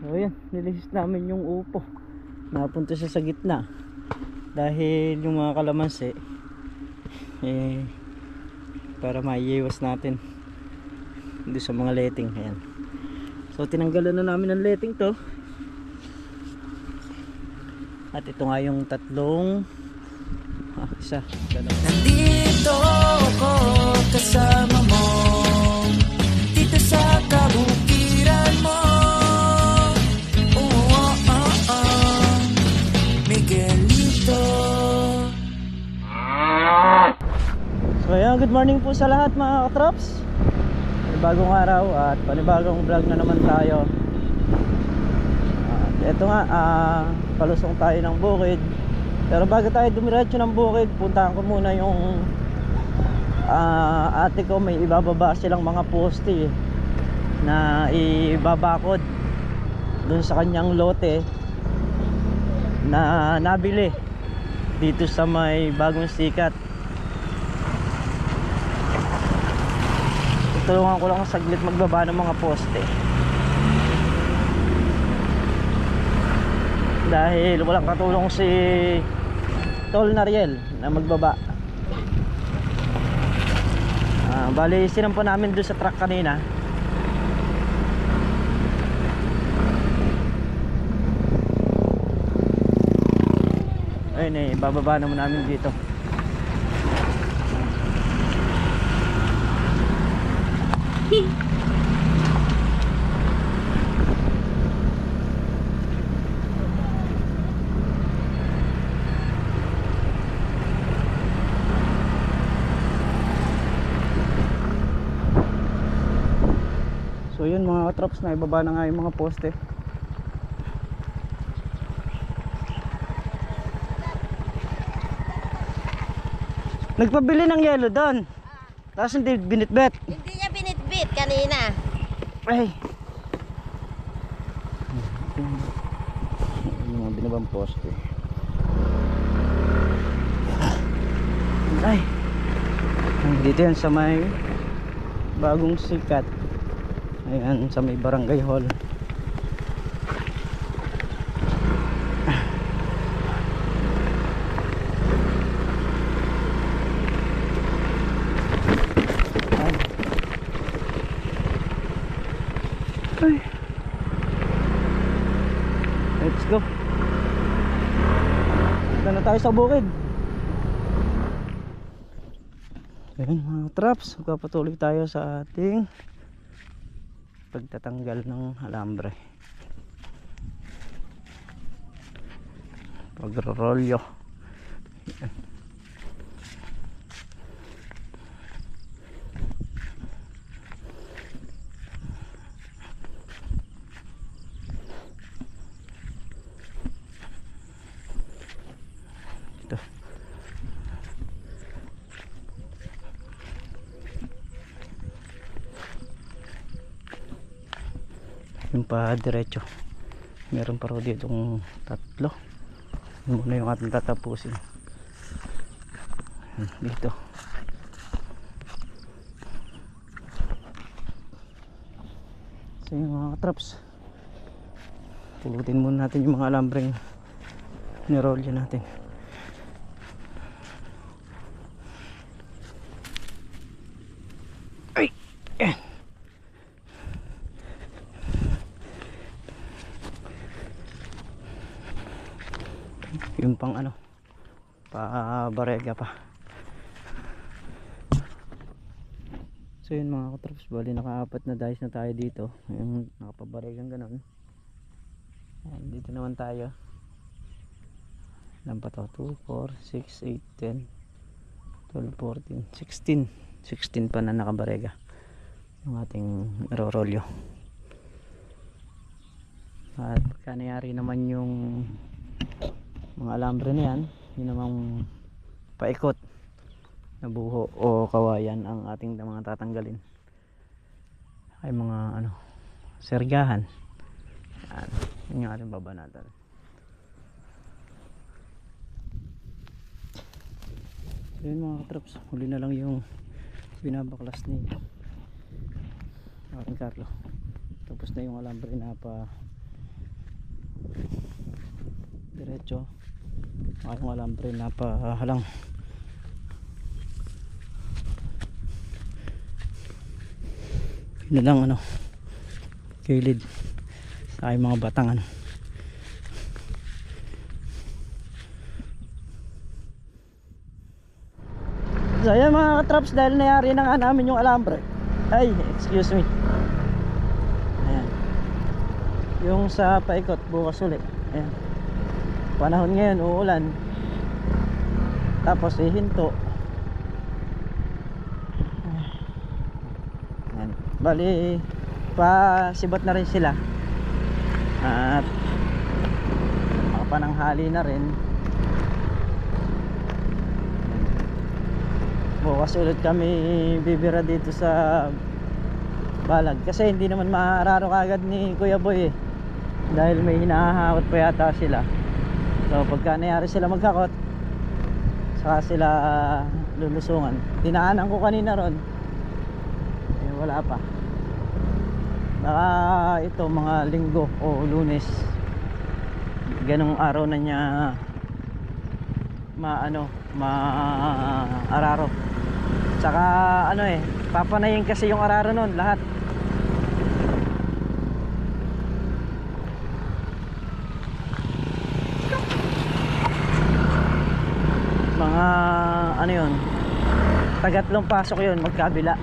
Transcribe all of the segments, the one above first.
So ayan, nilihis namin yung upo. Napunta siya sa gitna. Dahil yung mga kalamansi para maiiwas natin doon sa mga letting. Ayan. So tinanggalan na namin ng letting to. At ito nga yung tatlong isa, dalawa. Nandito ako kasama mo dito sa kabukiran mo. Miguelito. So ayan, good morning po sa lahat mga katrops. Panibagong araw at panibagong vlog na naman tayo. Ito nga, palusong tayo ng bukid. Pero bago tayo dumiretso ng bukid, puntahan ko muna yung ate ko. May ibababa silang mga poste na ibabakod dun sa kanyang lote na nabili dito sa may Bagong Sikat. Tutulungan ko lang saglit magbaba ng mga poste dahil walang katulong si Tol Nariel na magbaba. Bali sinampo namin doon sa truck kanina. Ayun bababa naman namin dito. So yun mga katrops, na ibaba na nga yung mga poste. Nagpabili ng yelo doon. Tapos hindi binitbit. Hindi niya binitbit kanina. Ay. Yung mga binabang poste. Ay. Dito yan sa may Bagong Sikat. Ayan, sa may barangay hall. Ay. Let's go. Punta na tayo sa bukid. Ayan mga traps, magpapatuloy tayo sa ating pagtatanggal ng alambre, pagrorolyo. Ito. Yung pa diretso, meron pa rin ditong tatlo. Yun muna yung ating tatapusin dito. So yung mga traps, pulutin muna natin yung mga alambreng nirolyo natin. Ay! Yung pang ano, pa barega pa. So yun mga katrops, bali naka-apat na dice na tayo dito. Yung nakapabaregang ganun. Dito naman tayo. Ilan pa to? 2, 4, 6, 8, 10, 12, 14, 16. 16 pa na nakabarega yung ating rorolyo. At kanayari naman yung mga alambre na yan, yun namang paikot na buho o kawayan ang ating mga tatanggalin. Ay mga ano, sergahan. Yan, yun yung ating babanatan. So yun mga katrops, huli na lang yung binabaklas ni aking Carlo. Tapos na yung alambre na pa diretso. Yung alambre napahalang. Yun lang ano, kilid sa aking mga batang ano. So ayan mga katraps, dahil nayari na nga namin yung alambre. Ay, excuse me. Ayan. Yung sa paikot bukas ulit. Ayan. Panahon ngayon uulan. Tapos ihinto. Ayan. Bali pasibat na rin sila. At makapananghali na rin. Bukas ulit kami bibira dito sa Balag kasi hindi naman maararo kagad ni Kuya Boy dahil may hinahakot pa yata sila. So pagka nangyari sila magkakot, saka sila lulusungan. Dinaanan ko kanina ron, wala pa. Baka ito mga linggo o lunes, ganong araw na niya maararo. Saka papanayin kasi yung araro nun lahat. Mga yun, tagatlong pasok yun magkabila.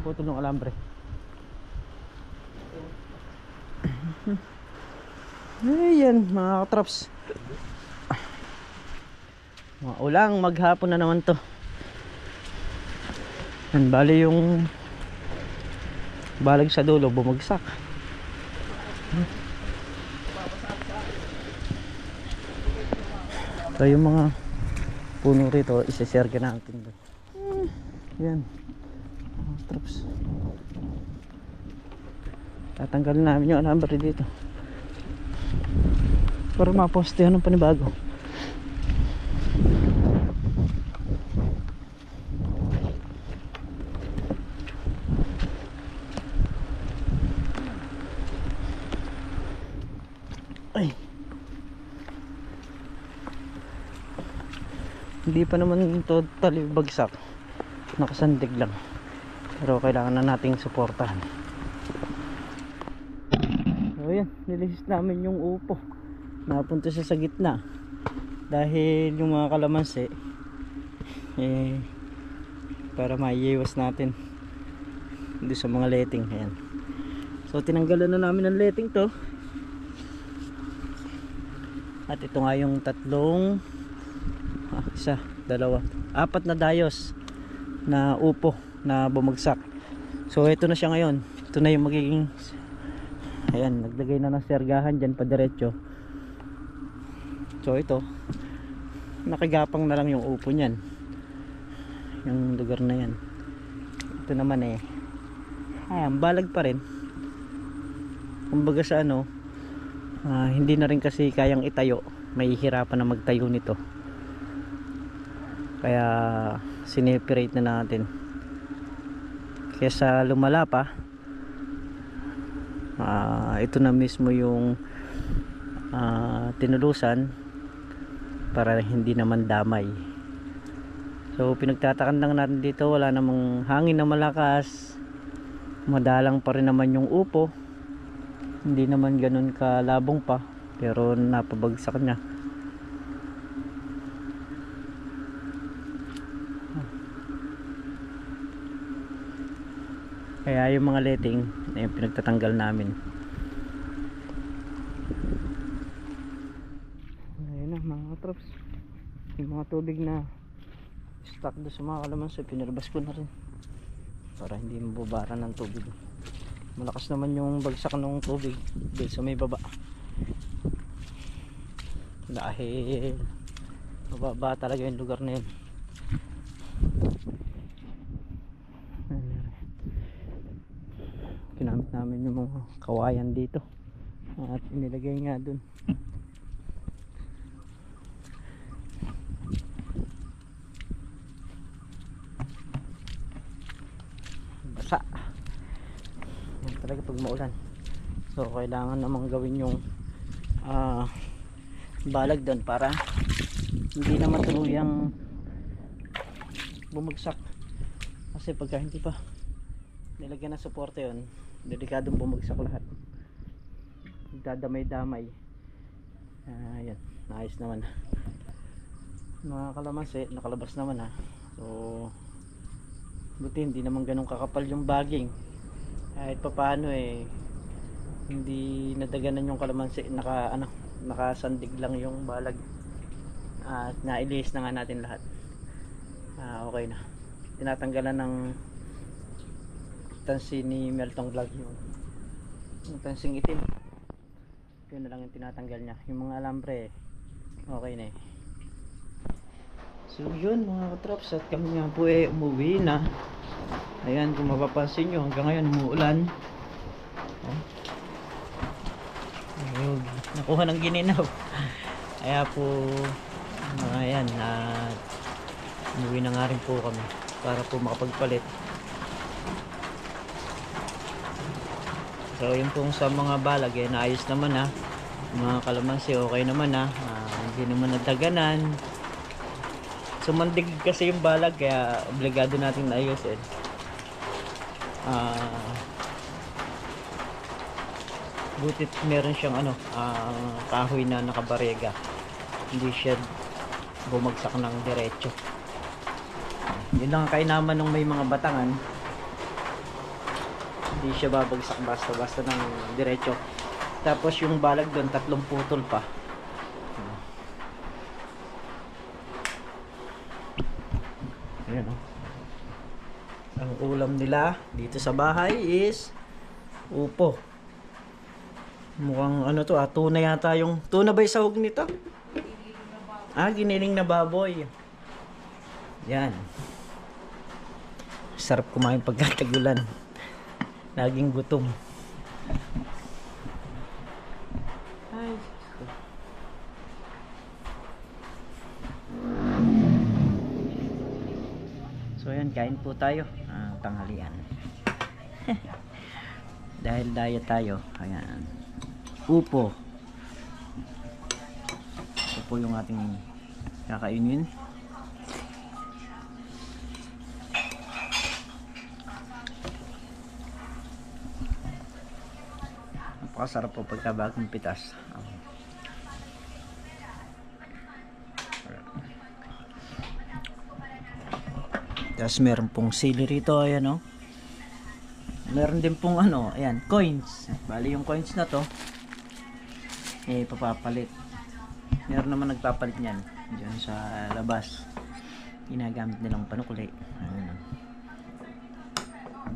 Putol ng alambre. Ayan mga katraps, mga ulang maghapon na naman to. Yan, bali yung balag sa dulo bumagsak. So yung mga puno rito isa-share ka natin. Yan traps, tatanggalin namin yung alambre dito para mapostehan ng panibago. Ay, hindi pa naman totally bagsak, nakasandig lang, pero kailangan na nating suportahan. So yan, nilisis namin yung upo, napunta siya sa gitna dahil yung mga kalamansi para maiiwas natin dito sa mga letting. Ayan. So tinanggalan na namin ng letting to, at ito nga yung tatlong isa, dalawa, apat na dayos na upo na bumagsak. So ito na siya ngayon, ito na yung magiging, ayan, naglagay na ng sergahan dyan pa diretso. So ito, nakagapang na lang yung upo nyan, yung lugar na yan. Ito naman ayan, balag pa rin, kumbaga sa hindi na rin kasi kayang itayo, may hirapan na magtayo nito, kaya sineperate na natin. Kesa lumala pa, ito na mismo yung tinulusan para hindi naman damay. So pinagtatakan lang natin dito, wala namang hangin na malakas, madalang pa rin naman yung upo, hindi naman ganun kalabong pa, pero napabagsak niya. Kaya yung mga letting yung pinagtatanggal namin. Ayun na mga katrops, yung mga tubig na stock doon sa mga kalamansi, pinarbas ko na rin para hindi mabubara ng tubig. Malakas naman yung bagsak ng tubig doon sa may baba, dahil mababa talaga yung lugar na yun. Ginamit namin yung mga kawayan dito At inilagay nga dun. Basa. Yan talaga pag maulan. So kailangan namang gawin yung balag doon para hindi na matuluyang bumagsak. Kasi pagka hindi pa nilagyan ng suporte yun, delikadong bumagsak lahat. Dadamay-damay. Yan, naayos naman. Mga kalamansi, nakalabas naman ha. So buti hindi naman ganun kakapal yung baging. Kahit papaano hindi nadaganan yung kalamansi, nakasandig lang yung balag. At nailihis na nga natin lahat. Okay na. Tinatanggalan ng tansi ni Meltong Vlog yung tansing itim. Yun na lang yung tinatanggal niya. Yung mga alambre okay na eh. So yun mga katrops, at kami nga po umuwi na. Ayan, kung mapapansin nyo, hanggang ngayon umuulan. Ayun, nakuha ng gininaw. Kaya po ayan, umuwi na nga rin po kami para po makapagpalit. So yun pong sa mga balag naayos naman ha. Mga kalamansi okay naman ha. Hindi naman nadaganan. Sumandig kasi yung balag kaya obligado nating naayusin. Butit meron siyang kahoy na nakabarega. Hindi siya bumagsak ng diretso. Yun lang ang kainaman nung may mga batangan. Hindi siya babagsak basta-basta ng diretso. Tapos yung balag doon, 3 putol pa. Ayan o. Ang ulam nila dito sa bahay is upo. Mukhang tuna yata yung... Tuna ba yung sahog nito? Giniling na baboy. Yan. Sarap kumain pagkatagulan. Laging gutom. Ay. So yan, kain po tayo. Tanghalian. Dahil diet tayo. Ayan. Upo. Ito po yung ating kakainin. Napakasarap po pagka bagong pitas. Tapos meron pong sili rito, ayan o. Meron din pong ayan, coins. Bali yung coins na to papapalit. Meron naman nagpapalit niyan diyan sa labas. Ginagamit nilang panukuli. Ayan.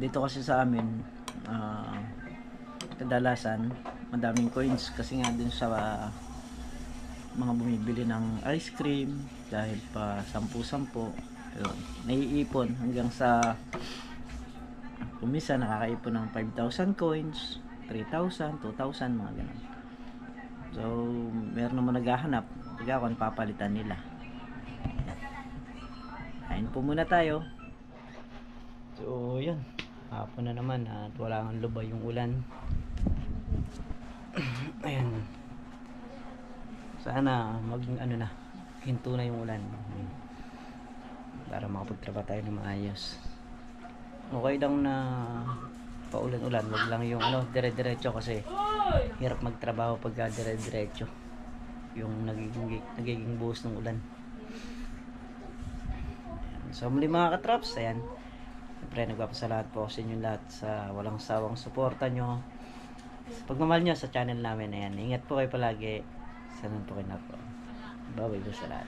Dito kasi sa amin kadalasan madaming coins kasi nga dun sa mga bumibili ng ice cream dahil pa 10-10 naiipon hanggang sa kumisa nakakaipon ng 5,000 coins, 3,000, 2,000 mga ganun. So meron naman naghahanap kaya kung papalitan nila. Kain po muna tayo. So yun, hapon na naman at wala nang lubay yung ulan. Ayan, sana hinto na yung ulan para makapagtrabaho tayo ng maayos. Okay lang na paulan-ulan, wag lang yung dire-diretso kasi hirap magtrabaho pagka dire-diretso yung nagiging buhos ng ulan. Ayan. So muli mga katraps, ayan, siyempre nagpapasalamat po sa inyo lahat sa walang sawang suporta nyo, pagmamahal nyo sa channel namin. Ayan, ingat po kayo palagi. Sana po kayo na po. Bye bye po sa lahat.